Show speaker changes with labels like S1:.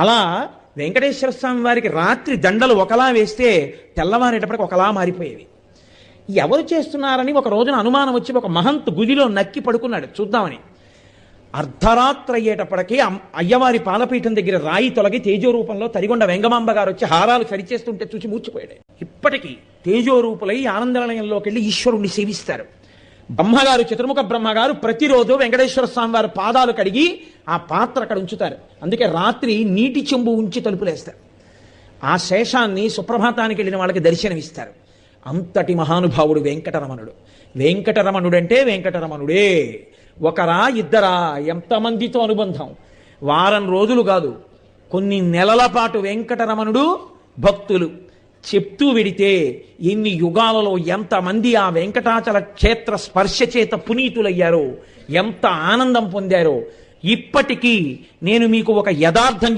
S1: అలా వెంకటేశ్వర స్వామి వారికి రాత్రి దండలు ఒకలా వేస్తే తెల్లవారేటప్పటికి ఒకలా మారిపోయేవి. ఎవరు చేస్తున్నారని ఒక రోజున అనుమానం వచ్చి ఒక మహంత్ గుదిలో నక్కి పడుకున్నాడు చూద్దామని. అర్ధరాత్రి అయ్యేటప్పటికీ అయ్యవారి పాలపీఠం దగ్గర రాయి తొలగి తేజోరూపంలో తరిగొండ వెంగమాంబ గారు వచ్చి హారాలు సరిచేస్తుంటే చూసి మూర్చిపోయాడు. ఇప్పటికీ తేజోరూపులై ఆనందనిలయంలోకి వెళ్ళి ఈశ్వరుణ్ణి సేవిస్తారు. బ్రహ్మగారు, చతుర్ముఖ బ్రహ్మగారు ప్రతిరోజు వెంకటేశ్వర స్వామి వారి పాదాలు కడిగి ఆ పాత్ర అక్కడ ఉంచుతారు. అందుకే రాత్రి నీటి చెంబు ఉంచి తలుపులేస్తారు. ఆ శేషాన్ని సుప్రభాతానికి వెళ్ళిన వాళ్ళకి దర్శనమిస్తారు. అంతటి మహానుభావుడు వెంకటరమణుడు. వెంకటరమణుడంటే వెంకటరమణుడే. ఒకరా ఇద్దరా, ఎంతమందితో అనుబంధం. వారం రోజులు కాదు, కొన్ని నెలల పాటు వెంకటరమణుడు భక్తులు చెప్తూ విడితే ఎన్ని యుగాలలో ఎంతమంది ఆ వెంకటాచల క్షేత్ర స్పర్శ చేత పునీతులయ్యారో, ఎంత ఆనందం పొందారో. ఇప్పటికీ నేను మీకు ఒక యథార్థం